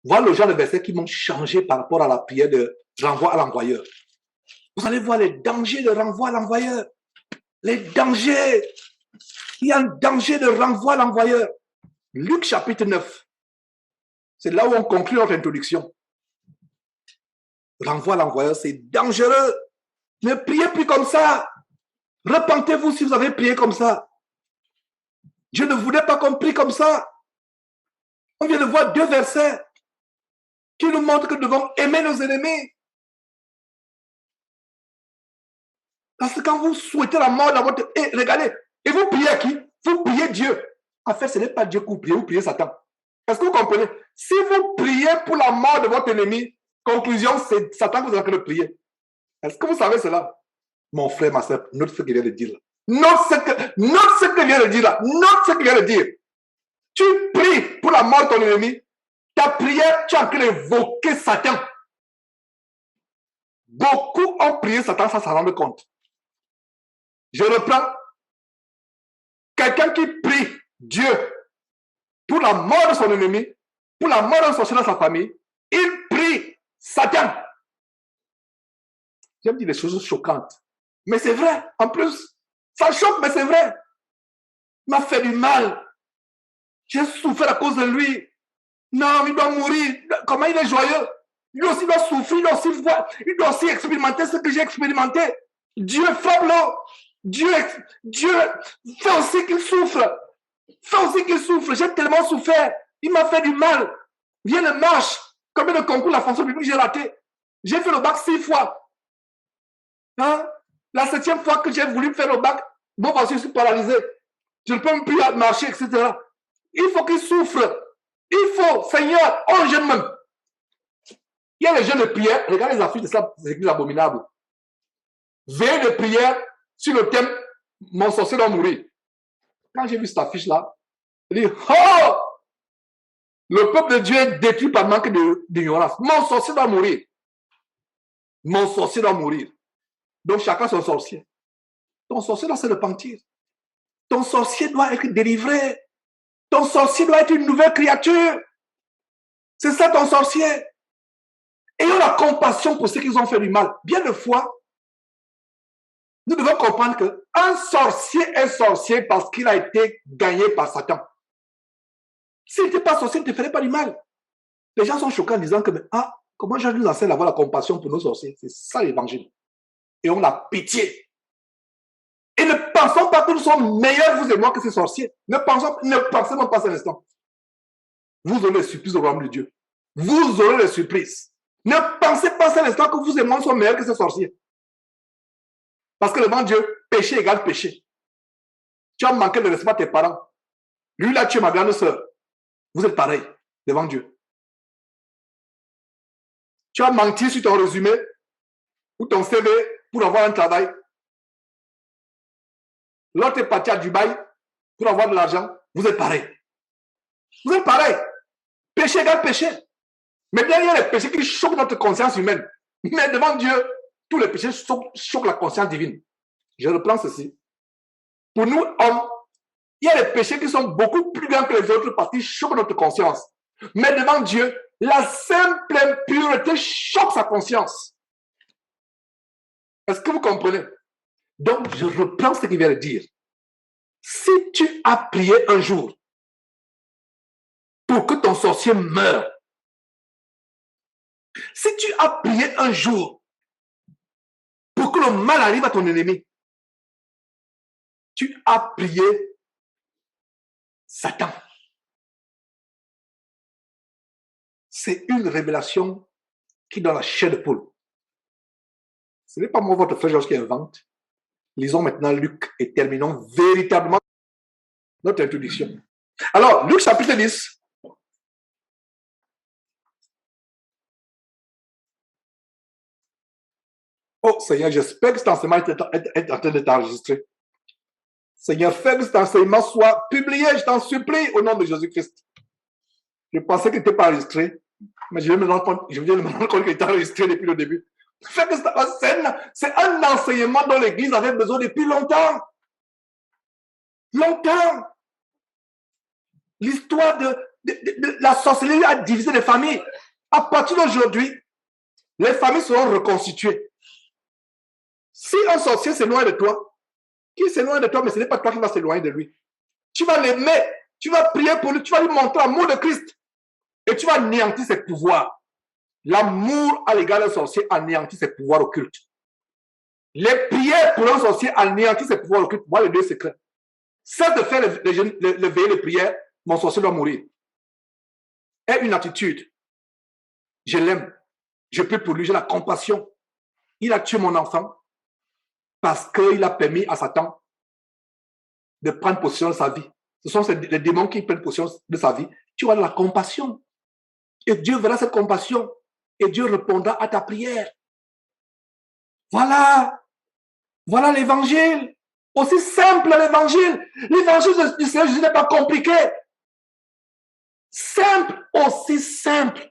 Voilà le genre de versets qui m'ont changé par rapport à la prière de renvoi à l'envoyeur. Vous allez voir les dangers de renvoi à l'envoyeur. Les dangers. Il y a un danger de renvoi à l'envoyeur. Luc chapitre 9. C'est là où on conclut notre introduction. Renvoi à l'envoyeur, c'est dangereux. Ne priez plus comme ça. Repentez-vous si vous avez prié comme ça. Dieu ne voulait pas qu'on prie comme ça. On vient de voir 2 versets qui nous montrent que nous devons aimer nos ennemis. Parce que quand vous souhaitez la mort dans votre... Et regardez, et vous priez à qui? Vous priez Dieu. En fait, ce n'est pas Dieu que vous priez Satan. Est-ce que vous comprenez? Si vous priez pour la mort de votre ennemi, conclusion, c'est Satan que vous êtes en train de prier. Est-ce que vous savez cela? Mon frère, ma soeur, note ce qu'il vient de dire là. Note ce qu'il vient de dire là. Note ce qu'il vient de dire. Tu pries pour la mort de ton ennemi. Ta prière, tu es en train d'évoquer Satan. Beaucoup ont prié Satan sans s'en rendre compte. Je reprends. Quelqu'un qui prie Dieu pour la mort de son ennemi, pour la mort d'un sorcier dans sa famille, il prie Satan. J'aime dire des choses choquantes. Mais c'est vrai, en plus. Ça choque, mais c'est vrai. Il m'a fait du mal. J'ai souffert à cause de lui. Non, il doit mourir. Comment il est joyeux? Lui aussi doit souffrir, il doit aussi expérimenter ce que j'ai expérimenté. Dieu, frappe-le. Dieu, fais aussi qu'il souffre. Fais aussi qu'il souffre. J'ai tellement souffert. Il m'a fait du mal. Viens de marche. Combien de concours la fonction publique j'ai raté? J'ai fait le bac 6 fois. Hein? La 7e fois que j'ai voulu faire le bac, bon, parce que je suis paralysé. Je ne peux même plus marcher, etc. Il faut qu'il souffre. Il faut, Seigneur, oh jeune même. Il y a les jeunes de prière. Regardez les affiches de ça, c'est églises abominables. Veille de prière sur le thème mon sorcier doit mourir. Quand j'ai vu cette affiche-là, je dis, oh! Le peuple de Dieu est détruit par manque d'ignorance. Mon sorcier doit mourir. Mon sorcier doit mourir. Donc chacun son sorcier. Ton sorcier doit se repentir. Ton sorcier doit être délivré. Ton sorcier doit être une nouvelle créature. C'est ça ton sorcier. Ayons la compassion pour ceux qui ont fait du mal. Bien de fois, nous devons comprendre qu'un sorcier est sorcier parce qu'il a été gagné par Satan. S'il n'était pas sorcier, il ne te ferait pas du mal. Les gens sont choqués en disant que, comment Jésus nous enseigne d'avoir la compassion pour nos sorciers? C'est ça l'évangile. Et on a pitié. Et ne pensons pas que nous sommes meilleurs, vous et moi, que ces sorciers. Ne pensez même pas à cet instant. Vous aurez les surprises au royaume de Dieu. Vous aurez les surprises. Ne pensez pas à cet instant que vous et moi sommes meilleurs que ces sorciers. Parce que devant Dieu, péché égale péché. Tu as manqué de respect à tes parents. Lui, là, tu es ma grande sœur. Vous êtes pareil devant Dieu. Tu as menti sur ton résumé ou ton CV pour avoir un travail. L'autre est parti à Dubaï pour avoir de l'argent. Vous êtes pareil. Vous êtes pareil. Péché égale péché. Mais bien, il y a les péchés qui choquent notre conscience humaine. Mais devant Dieu, tous les péchés choquent la conscience divine. Je reprends ceci. Pour nous, hommes, il y a des péchés qui sont beaucoup plus grands que les autres parce qu'ils choquent notre conscience. Mais devant Dieu, la simple pureté choque sa conscience. Est-ce que vous comprenez? Donc, je reprends ce qu'il vient de dire. Si tu as prié un jour pour que ton sorcier meure, si tu as prié un jour pour que le mal arrive à ton ennemi, tu as prié Satan. C'est une révélation qui est dans la chair de poule. Ce n'est pas moi, votre frère Georges, qui invente. Lisons maintenant Luc et terminons véritablement notre introduction. Alors, Luc chapitre 10. Oh Seigneur, j'espère que cet enseignement est en train d'être enregistré. Seigneur, fais que cet enseignement soit publié, je t'en supplie, au nom de Jésus-Christ. Je pensais qu'il n'était pas enregistré, mais je viens de me rendre compte qu'il était enregistré depuis le début. Fais que c'est un enseignement dont l'Église avait besoin depuis longtemps. Longtemps. L'histoire la sorcellerie a divisé les familles. À partir d'aujourd'hui, les familles seront reconstituées. Si un sorcier s'éloigne de toi, qui s'éloigne de toi, mais ce n'est pas toi qui vas s'éloigner de lui. Tu vas l'aimer, tu vas prier pour lui, tu vas lui montrer l'amour de Christ et tu vas anéantir ses pouvoirs. L'amour à l'égard d'un sorcier anéantit ses pouvoirs occultes. Les prières pour un sorcier anéantissent ses pouvoirs occultes. Voilà les deux secrets. Cesse de faire le veillées de prière, mon sorcier doit mourir. Aie une attitude. Je l'aime. Je prie pour lui, j'ai la compassion. Il a tué mon enfant parce qu'il a permis à Satan de prendre possession de sa vie. Ce sont les démons qui prennent possession de sa vie. Tu as de la compassion. Et Dieu verra cette compassion. Et Dieu répondra à ta prière. Voilà. Voilà l'évangile. Aussi simple l'évangile. L'évangile du Seigneur Jésus n'est pas compliqué. Simple, aussi simple.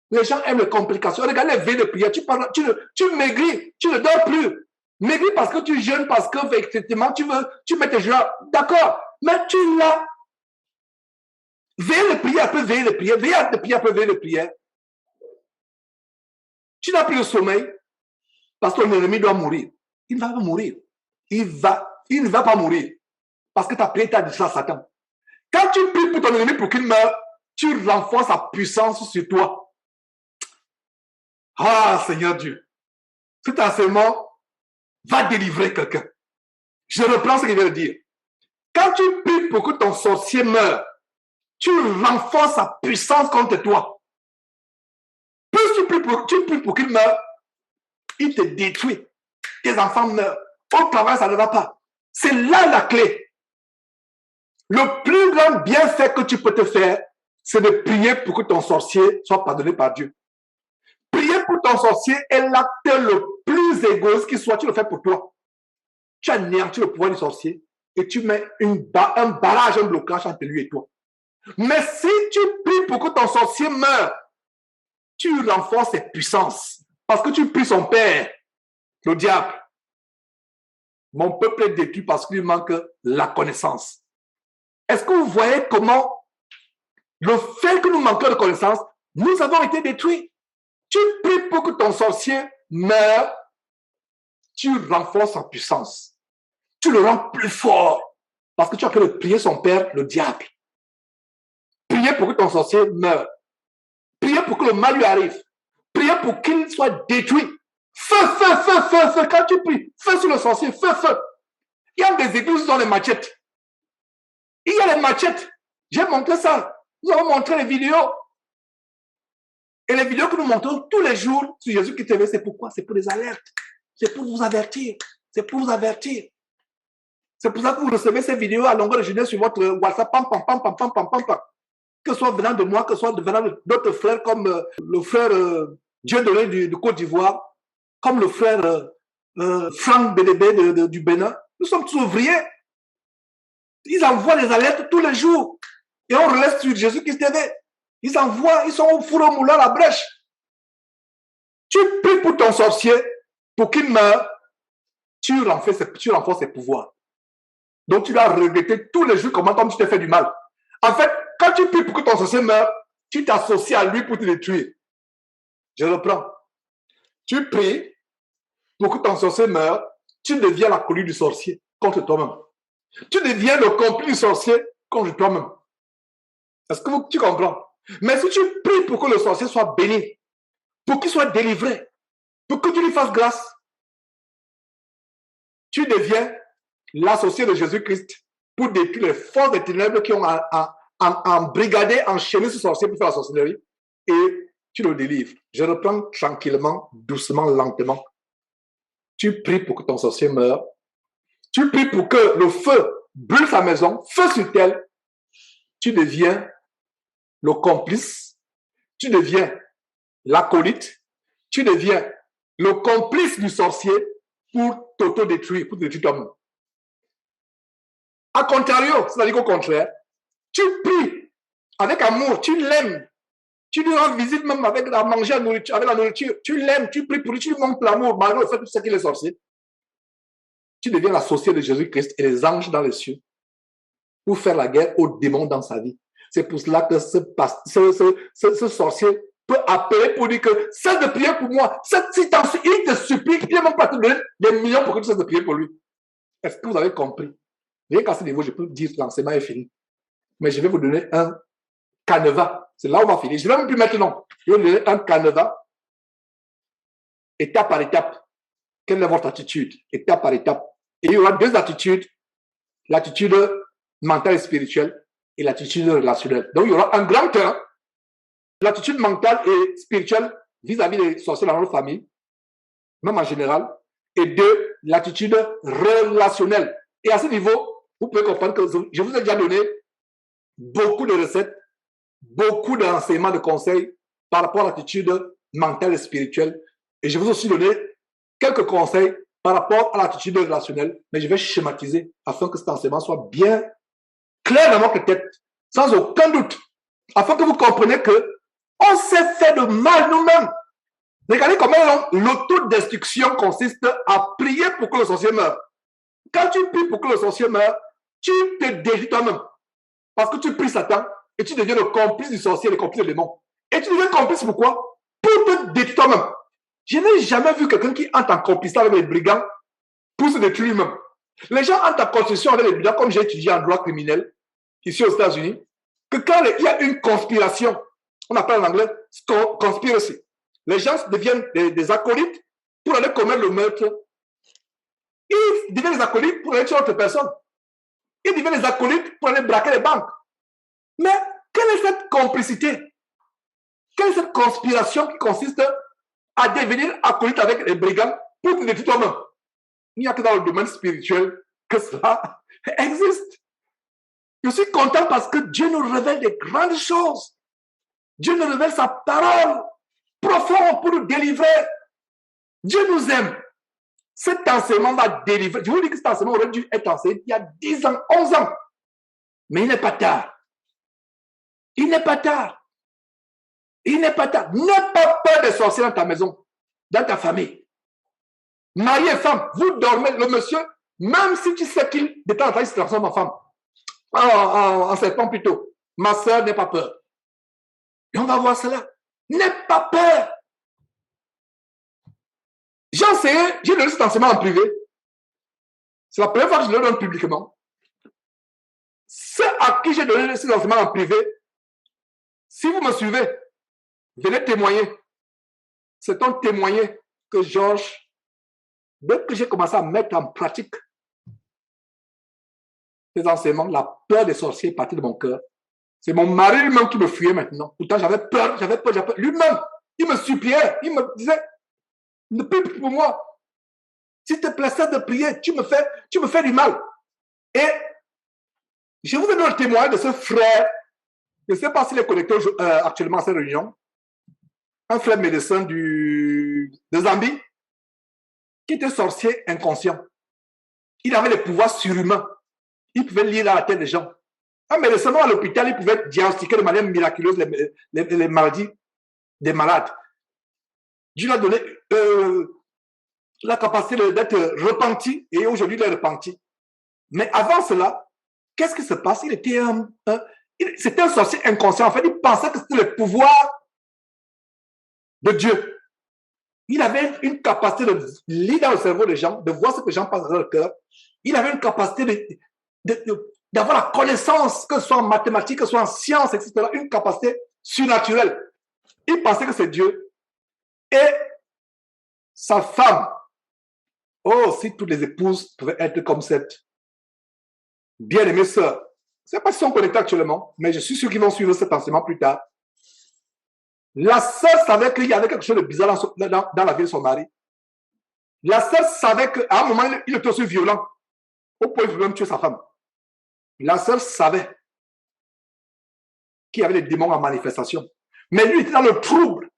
Les gens aiment les complications. Regarde les veilles de prière. Tu maigris, tu ne dors plus. Maigris parce que tu jeûnes, parce que effectivement tu mets tes jours. D'accord. Mais tu l'as. Veille de prière après veille de prière. Veille de prière après veille de prière. Tu n'as plus le sommeil parce que ton ennemi doit mourir. Il va pas mourir. Il ne va pas mourir. Parce que ta prière t'a dit ça, Satan. Quand tu pries pour ton ennemi pour qu'il meure, tu renforces sa puissance sur toi. Ah, Seigneur Dieu. Cet enseignement va délivrer quelqu'un. Je reprends ce qu'il vient de dire. Quand tu pries pour que ton sorcier meure, tu renforces sa puissance contre toi. Plus tu pries pour qu'il meure, il te détruit. Tes enfants meurent. Au travail, ça ne va pas. C'est là la clé. Le plus grand bienfait que tu peux te faire, c'est de prier pour que ton sorcier soit pardonné par Dieu. Prier pour ton sorcier est l'acte le plus égoïste qui soit. Tu le fais pour toi. Tu anéantis le pouvoir du sorcier et tu mets un barrage, un blocage entre lui et toi. Mais si tu pries pour que ton sorcier meure, tu renforces ses puissances. Parce que tu pries son père, le diable. Mon peuple est détruit parce qu'il manque la connaissance. Est-ce que vous voyez comment le fait que nous manquons de connaissance, nous avons été détruits? Tu pries pour que ton sorcier meure, tu renforces sa puissance. Tu le rends plus fort parce que tu as fait prier son père, le diable. Priez pour que ton sorcier meure. Priez pour que le mal lui arrive. Priez pour qu'il soit détruit. Feu, feu, feu, feu, feu. Quand tu pries, feu sur le sorcier, feu, feu. Il y a des églises qui ont des machettes. Il y a les machettes. J'ai montré ça. Nous avons montré les vidéos. Et les vidéos que nous montrons tous les jours sur Jésus-Christ TV, c'est pourquoi? C'est pour les alertes. C'est pour vous avertir. C'est pour vous avertir. C'est pour ça que vous recevez ces vidéos à longueur de journée sur votre WhatsApp. Pam, pam, pam, pam, pam, pam, pam, pam. Que ce soit venant de moi, que ce soit venant d'autres frères comme le frère Dieudonné de Côte d'Ivoire, comme le frère Franck Bédébé du Bénin. Nous sommes tous ouvriers. Ils envoient les alertes tous les jours. Et on relève sur Jésus-Christ TV. Ils envoient, ils sont au four au moulin à la brèche. Tu pries pour ton sorcier, pour qu'il meure, tu renforces ses pouvoirs. Donc tu dois regretter tous les jours comment tu t'es fait du mal. En fait, quand tu pries pour que ton sorcier meure, tu t'associes à lui pour te détruire. Je reprends. Tu pries pour que ton sorcier meure, tu deviens la colline du sorcier contre toi-même. Tu deviens le complice du sorcier contre toi-même. Est-ce que tu comprends? Mais si tu pries pour que le sorcier soit béni, pour qu'il soit délivré, pour que tu lui fasses grâce, tu deviens l'associé de Jésus-Christ pour détruire les forces des ténèbres qui ont embrigadé, enchaîné ce sorcier pour faire la sorcellerie, et tu le délivres. Je reprends tranquillement, doucement, lentement. Tu pries pour que ton sorcier meure. Tu pries pour que le feu brûle sa maison, feu sur terre. Tu deviens le complice. Tu deviens l'acolyte. Tu deviens le complice du sorcier pour t'auto-détruire, pour te détruire toi-même. A contrario, c'est-à-dire qu'au contraire, tu pries avec amour, tu l'aimes. Tu lui rends visite même avec la manger, avec la nourriture. Tu l'aimes, tu pries pour lui, tu lui montres l'amour, malgré le fait que tu sais qu'il est sorcier. Tu deviens l'associé de Jésus-Christ et les anges dans les cieux pour faire la guerre aux démons dans sa vie. C'est pour cela que ce sorcier peut appeler pour dire que cesse de prier pour moi. Il te supplie, il ne va pas te donner des millions pour que tu cesses de prier pour lui. Est-ce que vous avez compris? Rien qu'à ce niveau, je peux dire que l'enseignement est fini. Mais je vais vous donner un canevas. C'est là où on va finir. Je ne vais même plus maintenant. Je vais vous donner un canevas, étape par étape. Quelle est votre attitude? Étape par étape. Et il y aura deux attitudes. L'attitude mentale et spirituelle et l'attitude relationnelle. Donc, il y aura un grand terrain. L'attitude mentale et spirituelle vis-à-vis des sorciers dans notre famille, même en général. Et deux, l'attitude relationnelle. Et à ce niveau, vous pouvez comprendre que je vous ai déjà donné beaucoup de recettes, beaucoup d'enseignements, de conseils par rapport à l'attitude mentale et spirituelle. Et je vous ai aussi donné quelques conseils par rapport à l'attitude relationnelle, mais je vais schématiser afin que cet enseignement soit bien clair dans votre tête, sans aucun doute, afin que vous compreniez que on s'est fait de mal nous-mêmes. Regardez comment l'autodestruction consiste à prier pour que le sorcier meure. Quand tu pries pour que le sorcier meure, tu te détruis toi-même. Parce que tu pries Satan et tu deviens le complice du sorcier, le complice du démon. Et tu deviens complice pourquoi? Pour te détruire toi-même. Je n'ai jamais vu quelqu'un qui entre en complicité avec les brigands pour se détruire lui-même. Les gens entrent en concession avec les brigands, comme j'ai étudié en droit criminel ici aux États-Unis, que quand il y a une conspiration, on appelle en anglais conspiracy, les gens deviennent des acolytes pour aller commettre le meurtre. Ils deviennent des acolytes pour aller tuer autre personne. Ils deviennent des acolytes pour aller braquer les banques. Mais quelle est cette complicité? Quelle est cette conspiration qui consiste à devenir acolyte avec les brigands pour te détruire toi-même? Il n'y a que dans le domaine spirituel que cela existe. Je suis content parce que Dieu nous révèle des grandes choses. Dieu nous révèle sa parole profonde pour nous délivrer. Dieu nous aime. Cet enseignement va délivrer. Je vous dis que cet enseignement aurait dû être enseigné il y a 10 ans, 11 ans. Mais il n'est pas tard. Il n'est pas tard. Il n'est pas tard. N'aie pas peur des sorciers dans ta maison, dans ta famille. Mari et femme, vous dormez, le monsieur, même si tu sais qu'il, de temps en temps, il se transforme en femme. En serpent plutôt. Ma soeur, n'aie pas peur. Et on va voir cela. N'aie pas peur. J'ai enseigné, j'ai donné cet enseignement en privé. C'est la première fois que je le donne publiquement. Ceux à qui j'ai donné cet enseignement en privé, si vous me suivez, venez témoigner. C'est un témoigner que Georges, dès que j'ai commencé à mettre en pratique ces enseignements, la peur des sorciers est partie de mon cœur. C'est mon mari lui-même qui me fuyait maintenant. Pourtant, j'avais peur. Lui-même, il me suppliait, il me disait, ne prie plus pour moi. S'il te plaît, cesse de prier, tu me fais du mal. Et je vous ai donné le témoin de ce frère. Je ne sais pas s'il est connecté actuellement à cette réunion. Un frère médecin de Zambie, qui était sorcier inconscient. Il avait des pouvoirs surhumains. Il pouvait lire dans la tête des gens. Un médecin à l'hôpital, il pouvait diagnostiquer de manière miraculeuse les maladies des malades. Dieu lui a donné la capacité d'être repenti et aujourd'hui il est repenti. Mais avant cela, qu'est-ce qui se passe? C'était un sorcier inconscient. En fait, il pensait que c'était le pouvoir de Dieu. Il avait une capacité de lire dans le cerveau des gens, de voir ce que les gens pensent dans leur cœur. Il avait une capacité d'avoir la connaissance, que ce soit en mathématiques, que ce soit en sciences, etc. Une capacité surnaturelle. Il pensait que c'est Dieu. Et sa femme, oh, si toutes les épouses pouvaient être comme cette bien-aimée sœur. Je ne sais pas si ils sont connectés actuellement, mais je suis sûr qu'ils vont suivre cet enseignement plus tard. La sœur savait qu'il y avait quelque chose de bizarre dans la vie de son mari. La sœur savait qu'à un moment, il était aussi violent, au point de même tuer sa femme. La sœur savait qu'il y avait des démons en manifestation. Mais lui était dans le trouble.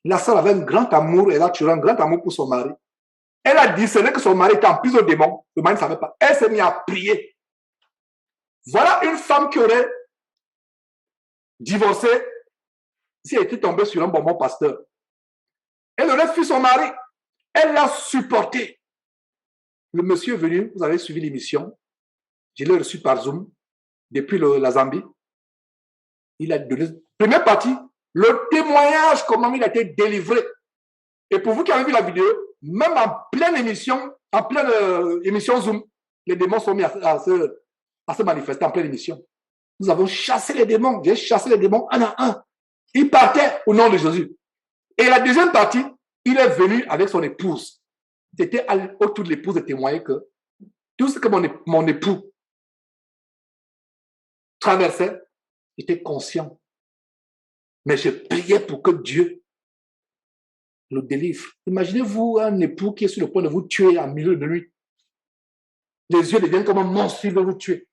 La sœur avait un grand amour, elle a tué un grand amour pour son mari. Elle a discerné que son mari était en plus au démon. Le mari ne savait pas. Elle s'est mise à prier. Voilà une femme qui aurait divorcé si elle était tombée sur un bonbon pasteur. Elle aurait fui son mari. Elle l'a supporté. Le monsieur est venu, vous avez suivi l'émission. Je l'ai reçu par Zoom depuis la Zambie. il a donné, première partie, le témoignage, comment il a été délivré. Et pour vous qui avez vu la vidéo, même en pleine émission Zoom, les démons sont mis à se manifester en pleine émission. Nous avons chassé les démons. J'ai chassé les démons un à un. Ils partaient au nom de Jésus. Et la deuxième partie, il est venu avec son épouse. C'était autour de l'épouse de témoigner que tout ce que mon époux traversait, j'étais conscient. Mais je priais pour que Dieu le délivre. Imaginez-vous un époux qui est sur le point de vous tuer en milieu de nuit. Les yeux deviennent comme un monstre, il veut vous tuer.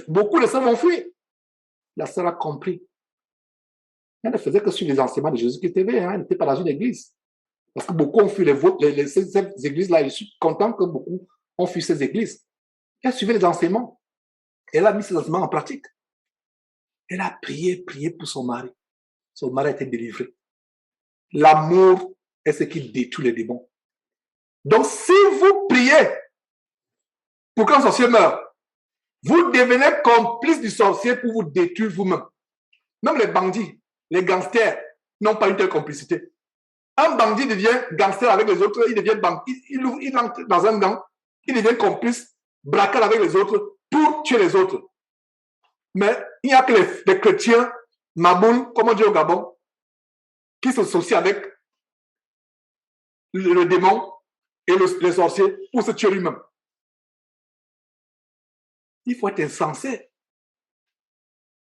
Beaucoup de sœurs vont fuir. La sœur a compris. Elle ne faisait que suivre les enseignements de Jésus qui était vrai. Elle n'était pas dans une église. Parce que beaucoup ont fui ces églises-là. Je suis content que beaucoup ont fui ces églises. Elle suivait les enseignements. Elle a mis ces enseignements en pratique. Elle a prié pour son mari. Son mari a été délivré. L'amour est ce qui détruit les démons. Donc, si vous priez pour qu'un sorcier meure, vous devenez complice du sorcier pour vous détruire vous-même. Même les bandits, les gangsters n'ont pas une telle complicité. Un bandit devient gangster avec les autres, il devient bandit, il entre dans un gang, il devient complice, braqueur avec les autres pour tuer les autres. Mais il n'y a que les chrétiens, Maboul, comme on dit au Gabon, qui s'associent avec le démon et les sorciers pour se tuer lui-même. Il faut être insensé.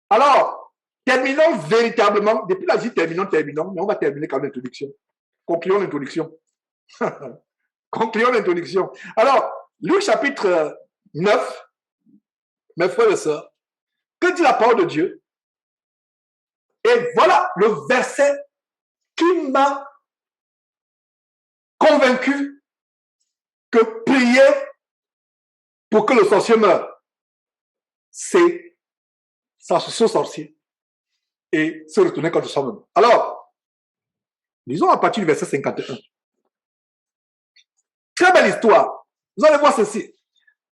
Alors, terminons véritablement, depuis la vie, terminons, mais on va terminer comme l'introduction. Concluons l'introduction. Concluons l'introduction. Alors, Luc chapitre 9, mes frères et sœurs, que dit la parole de Dieu? Et voilà le verset qui m'a convaincu que prier pour que le sorcier meure, c'est s'associer au sorcier et se retourner contre soi-même. Alors, lisons à partir du verset 51. Très belle histoire. Vous allez voir ceci.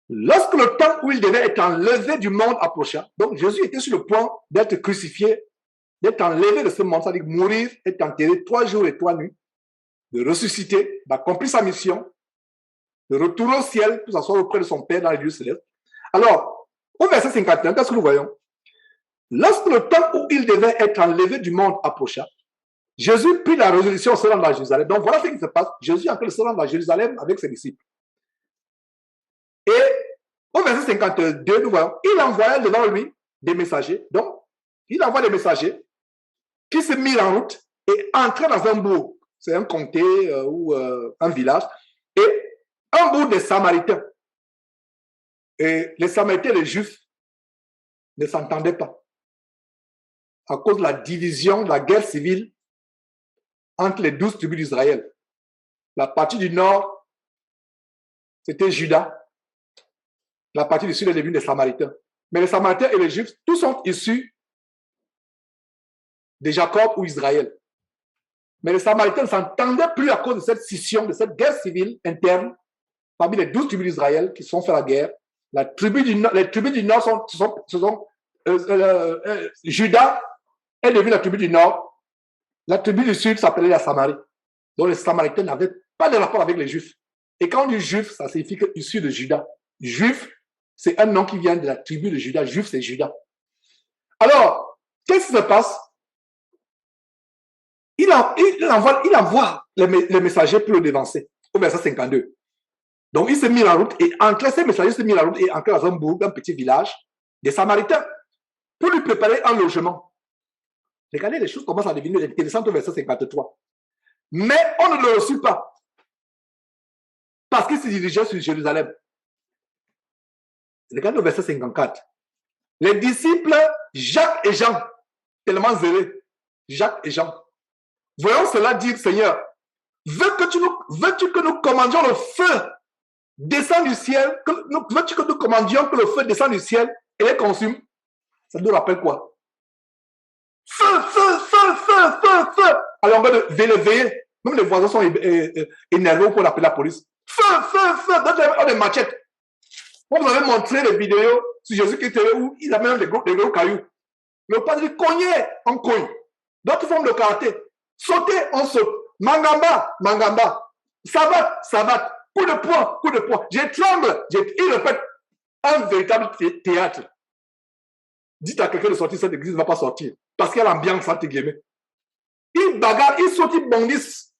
Lorsque le temps où il devait être enlevé du monde approcha, donc Jésus était sur le point d'être crucifié, d'être enlevé de ce monde, c'est-à-dire mourir, être enterré 3 jours et 3 nuits, de ressusciter, d'accomplir sa mission, de retourner au ciel pour s'asseoir auprès de son Père dans les lieux célestes. Alors, au verset 51, qu'est-ce que nous voyons? Lorsque le temps où il devait être enlevé du monde approcha, Jésus prit la résolution de se rendre à Jérusalem. Donc voilà ce qui se passe. Jésus est en train de se rendre à Jérusalem avec ses disciples. Et au verset 52, nous voyons, il envoya devant lui des messagers. Donc, il envoie des messagers qui se mirent en route et entraient dans un bourg. C'est un comté ou un village. Et un bourg des Samaritains. Et les Samaritains et les Juifs ne s'entendaient pas. À cause de la division, de la guerre civile entre les 12 tribus d'Israël. La partie du nord, c'était Juda. La partie du sud est devenue des Samaritains. Mais les Samaritains et les Juifs, tous sont issus de Jacob ou Israël. Mais les Samaritains ne s'entendaient plus à cause de cette scission, de cette guerre civile interne parmi les 12 tribus d'Israël qui se sont fait la guerre. Les tribus du nord Juda est devenu la tribu du nord. La tribu du sud s'appelait la Samarie. Donc les Samaritains n'avaient pas de rapport avec les Juifs. Et quand on dit Juif, ça signifie que issu de Juda. Juif, c'est un nom qui vient de la tribu de Juda. Juif, c'est Juda. Alors, qu'est-ce qui se passe? Il envoie les messagers pour le devancer, au verset 52. Donc, il s'est mis en route et entre ces messagers, il s'est mis en route et entré dans un bourg, un petit village des Samaritains pour lui préparer un logement. Regardez, les choses commencent à devenir intéressantes au verset 53. Mais on ne le reçut pas parce qu'il se dirigeait sur Jérusalem. Regardez le verset 54. Les disciples Jacques et Jean, tellement zélés, Jacques et Jean, voyons cela dire, Seigneur, veux-tu que nous commandions le feu descend du ciel, veux-tu que nous commandions que le feu descende du ciel et les consume? Ça nous rappelle quoi? Feu, feu, feu, feu, feu, feu. Alors on va veiller. Même les voisins sont énervés pour appeler la police. Feu, feu, feu. Donc on a des machettes. Moi, vous avez montré des vidéos sur Jésus qui était où il a même des gros cailloux. Le padre dit cogner, on cogne. D'autres formes de karaté. Sauter, on saute. Mangamba, mangamba. Savate, savate. Coup de poing, coup de poing. J'étrangle. Il répète un véritable théâtre. Dites à quelqu'un de sortir, cette église ne va pas sortir. Parce qu'il y a l'ambiance, entre guillemets. Ils bagarrent, ils sautent, ils bondissent.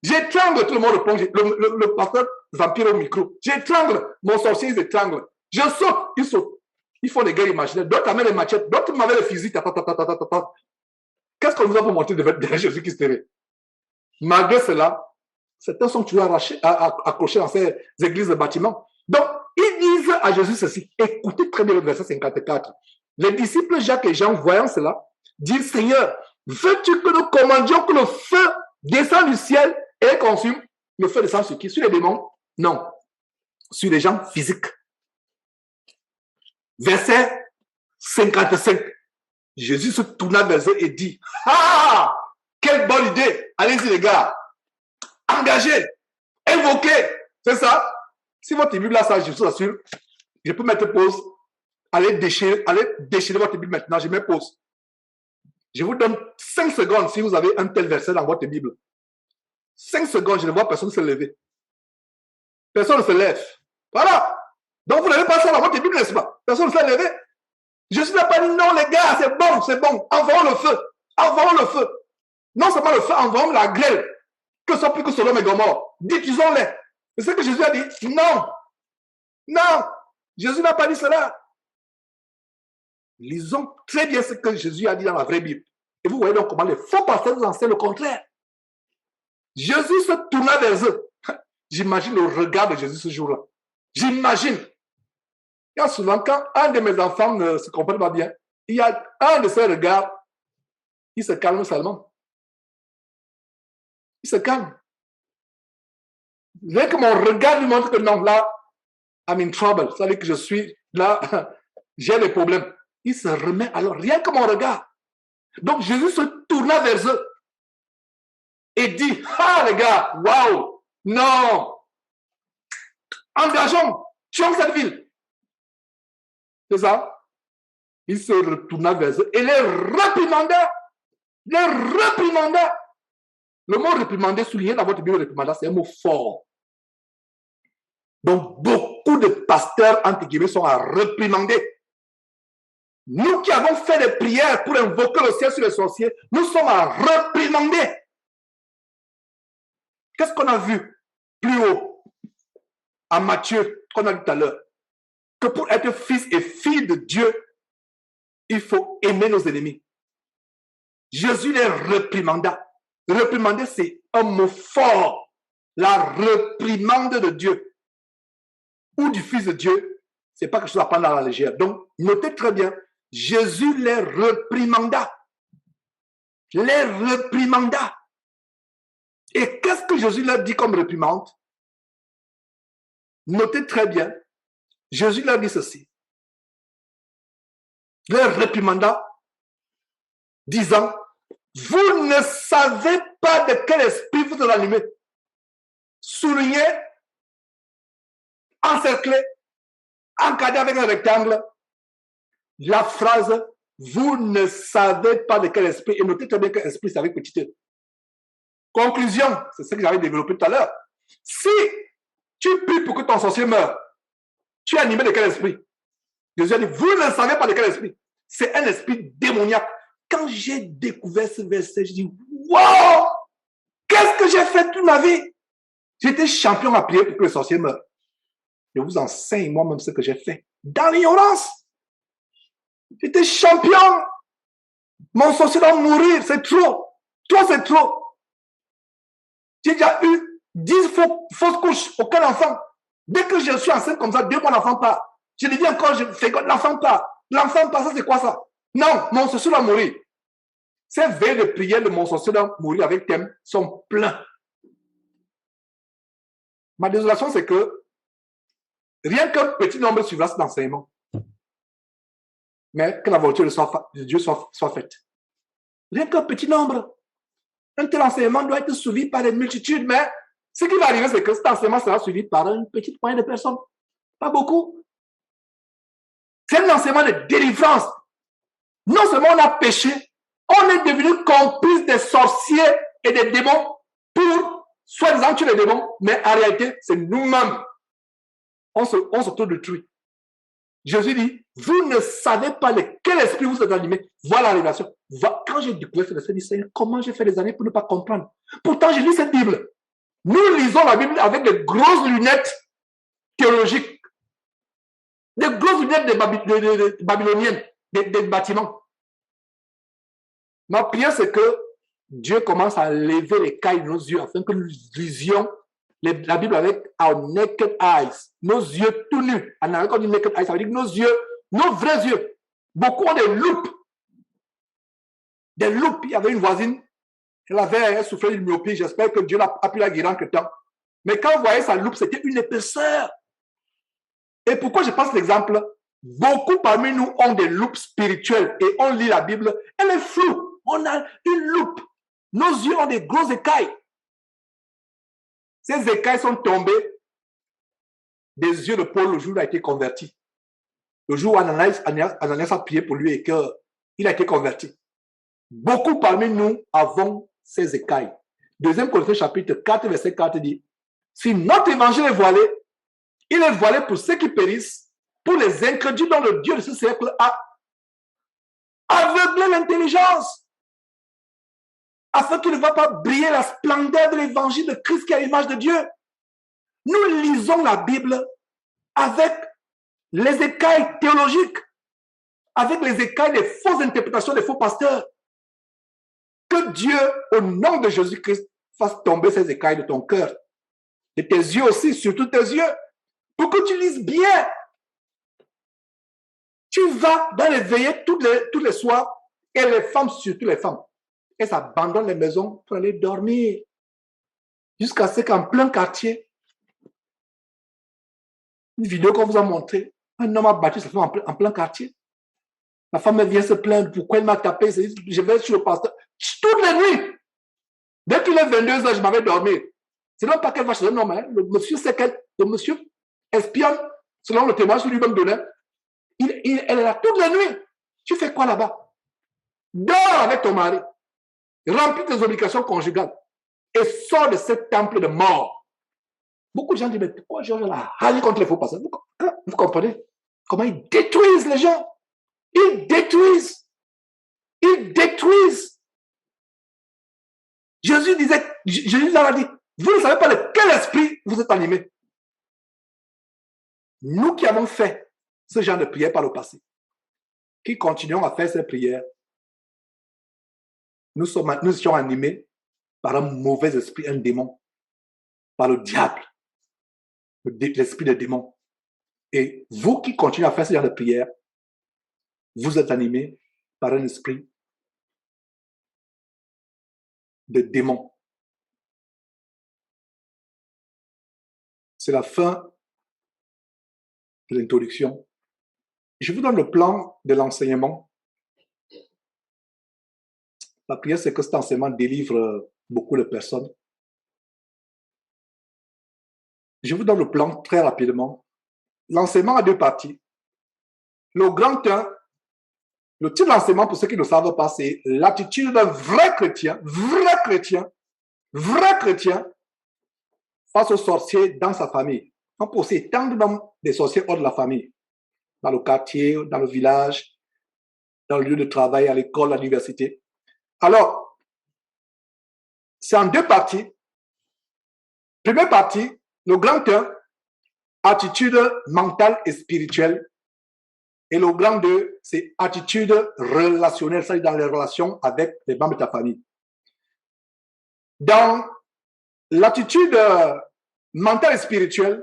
J'étrangle, tout le monde répond. Le pasteur vampire au micro. J'étrangle, mon sorcier, ils étranglent. Je saute, ils sautent. Ils font des guerres imaginaires. D'autres amènent les machettes, d'autres m'avaient les fusils. Qu'est-ce qu'on vous a montré derrière Jésus-Christ? Malgré cela, certains sont toujours accrochés dans ces églises de bâtiments. Donc, ils disent à Jésus ceci. Écoutez très bien le verset 54. Les disciples Jacques et Jean, voyant cela, disent, Seigneur, veux-tu que nous commandions que le feu descende du ciel et consume? Le feu descend sur qui? Sur les démons? Non. Sur les gens physiques. Verset 55. Jésus se tourna vers eux et dit, ah, quelle bonne idée. Allez-y les gars. Engagez. Invoquez. C'est ça. Si votre Bible là, ça, je vous assure, je peux mettre pause. Allez déchirer votre Bible maintenant. Je mets pause. Je vous donne 5 secondes si vous avez un tel verset dans votre Bible. 5 secondes, je ne vois personne se lever. Personne ne se lève. Voilà. Donc vous n'avez pas ça dans votre Bible, n'est-ce pas? Personne ne s'est levé. Jésus n'a pas dit non, les gars, c'est bon, c'est bon. Envoyons le feu. Envoyons le feu. Non seulement le feu, envoyons la grêle. Que soit plus que Sodome et Gomorrhe. Diffusons-les. C'est ce que Jésus a dit. Non. Non. Jésus n'a pas dit cela. Lisons très bien ce que Jésus a dit dans la vraie Bible. Et vous voyez donc comment les faux pasteurs nous enseignent le contraire. Jésus se tourna vers eux. J'imagine le regard de Jésus ce jour-là. J'imagine. Il y a souvent, quand un de mes enfants ne se comprend pas bien, il y a un de ses regards, il se calme seulement. Il se calme. Rien que mon regard lui montre que non, là, I'm in trouble. Ça veut dire que je suis là, j'ai des problèmes. Il se remet alors, rien que mon regard. Donc Jésus se tourna vers eux et dit, ah les gars, waouh, non, engageons, tuons cette ville. C'est ça? Il se retourna vers eux et les réprimanda. Les réprimanda. Le mot réprimander, souligné dans votre Bible, réprimanda, c'est un mot fort. Donc, beaucoup de pasteurs, entre guillemets, sont à réprimander. Nous qui avons fait des prières pour invoquer le ciel sur les sorciers, nous sommes à réprimander. Qu'est-ce qu'on a vu plus haut à Matthieu, qu'on a vu tout à l'heure? Que pour être fils et fille de Dieu, il faut aimer nos ennemis. Jésus les réprimanda. Réprimander, c'est un mot fort. La réprimande de Dieu ou du Fils de Dieu, c'est pas quelque chose à prendre à la légère. Donc, notez très bien, Jésus les réprimanda. Les réprimanda. Et qu'est-ce que Jésus leur dit comme réprimande? Notez très bien, Jésus leur dit ceci. Les réprimanda, disant, vous ne savez pas de quel esprit vous êtes animé. Souligné, encerclé, encadré avec un rectangle. La phrase, vous ne savez pas de quel esprit. Et notez très bien que esprit, c'est avec petit e. Conclusion, c'est ce que j'avais développé tout à l'heure. Si tu pries pour que ton sorcier meure, tu es animé de quel esprit? Jésus a dit, vous ne savez pas de quel esprit. C'est un esprit démoniaque. Quand j'ai découvert ce verset, je dis, wow! Qu'est-ce que j'ai fait toute ma vie? J'étais champion à prier pour que le sorcier meure. Je vous enseigne moi-même ce que j'ai fait. Dans l'ignorance. J'étais champion. Mon sorcier doit mourir. C'est trop. Toi, c'est trop. J'ai déjà eu 10 fausses couches. Aucun enfant. Dès que je suis enceinte comme ça, 2 mois, l'enfant part. Je lui dis encore, je fais l'enfant part. L'enfant part, ça c'est quoi ça? Non, mon sorcier doit mourir. Ces veilles de prière de mon sorcier doit mourir avec thème sont pleins. Ma désolation, c'est que rien qu'un petit nombre suivra cet enseignement. Mais que la volonté de Dieu soit faite. Rien qu'un petit nombre. Un tel enseignement doit être suivi par des multitudes, mais ce qui va arriver, c'est que cet enseignement sera suivi par une petite poignée de personnes. Pas beaucoup. C'est un enseignement de délivrance. Non seulement on a péché, on est devenu complice des sorciers et des démons pour soi-disant tuer les démons, mais en réalité, c'est nous-mêmes. On s'autodétruit. Jésus dit, vous ne savez pas de quel esprit vous êtes animé. Voilà la révélation. Quand j'ai découvert ce verset, je dis, Seigneur, comment j'ai fait des années pour ne pas comprendre? Pourtant, j'ai lu cette Bible. Nous lisons la Bible avec de grosses lunettes théologiques. Des grosses lunettes de babyloniennes, des bâtiments. Ma prière, c'est que Dieu commence à lever les cailles de nos yeux afin que nous lisions la Bible avec our naked eyes, nos yeux tout nus. En anglais, quand on dit naked eyes, ça veut dire que nos yeux, nos vrais yeux. Beaucoup ont des loupes. Des loupes. Il y avait une voisine, elle souffrait d'une myopie. J'espère que Dieu a pu la guérir en quelque temps. Mais quand vous voyez sa loupe, c'était une épaisseur. Et pourquoi je passe l'exemple? Beaucoup parmi nous ont des loupes spirituelles et on lit la Bible, elle est floue. On a une loupe. Nos yeux ont des grosses écailles. Ces écailles sont tombées des yeux de Paul le jour où il a été converti. Le jour où Ananias a prié pour lui et qu'il a été converti. Beaucoup parmi nous avons ces écailles. 2 Corinthiens chapitre 4, verset 4 dit, si notre évangile est voilé, il est voilé pour ceux qui périssent, pour les incrédules dont le Dieu de ce siècle a aveuglé l'intelligence, afin qu'il ne va pas briller la splendeur de l'évangile de Christ qui est à l'image de Dieu. Nous lisons la Bible avec les écailles théologiques, avec les écailles des fausses interprétations des faux pasteurs. Que Dieu, au nom de Jésus-Christ, fasse tomber ces écailles de ton cœur, de tes yeux aussi, surtout tes yeux, pour que tu lises bien. Tu vas dans les veillées tous les soirs, et les femmes, surtout les femmes, elles abandonnent les maisons pour aller dormir, jusqu'à ce qu'en plein quartier, une vidéo qu'on vous a montrée, un homme a battu sa femme en plein quartier. La femme vient se plaindre, pourquoi elle m'a tapé, je vais sur le pasteur. Toutes les nuits, dès qu'il est 22h, je m'avais dormi. C'est non pas qu'elle va chez un homme, hein. Le monsieur sait le monsieur espionne, selon le témoignage que lui-même donnait. Elle est là toutes les nuits. Tu fais quoi là-bas? Dors avec ton mari. Remplis tes obligations conjugales. Et sors de ce temple de mort. Beaucoup de gens disent, mais pourquoi Georges a rallié contre les faux pasteurs? Vous comprenez comment ils détruisent les gens? Ils détruisent. Ils détruisent. Jésus leur a dit, vous ne savez pas de quel esprit vous êtes animés. Nous qui avons fait ce genre de prière par le passé, qui continuons à faire ces prières, nous étions animés par un mauvais esprit, un démon, par le diable, l'esprit des démons. Et vous qui continuez à faire ce genre de prière, vous êtes animés par un esprit de démon. C'est la fin de l'introduction. Je vous donne le plan de l'enseignement. La prière, c'est que cet enseignement délivre beaucoup de personnes. Je vous donne le plan très rapidement. L'enseignement a 2 parties. Le grand 1, le titre de l'enseignement, pour ceux qui ne savent pas, c'est l'attitude d'un vrai chrétien face aux sorciers dans sa famille. On peut aussi étendre dans des sorciers hors de la famille, dans le quartier, dans le village, dans le lieu de travail, à l'école, à l'université. Alors, c'est en 2 parties. Première partie, le grand 1, attitude mentale et spirituelle. Et le grand 2, c'est attitude relationnelle, c'est-à-dire dans les relations avec les membres de ta famille. Dans l'attitude mentale et spirituelle,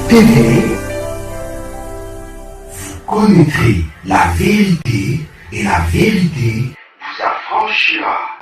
TV, vous connaîtrez la vérité et la vérité vous affranchira.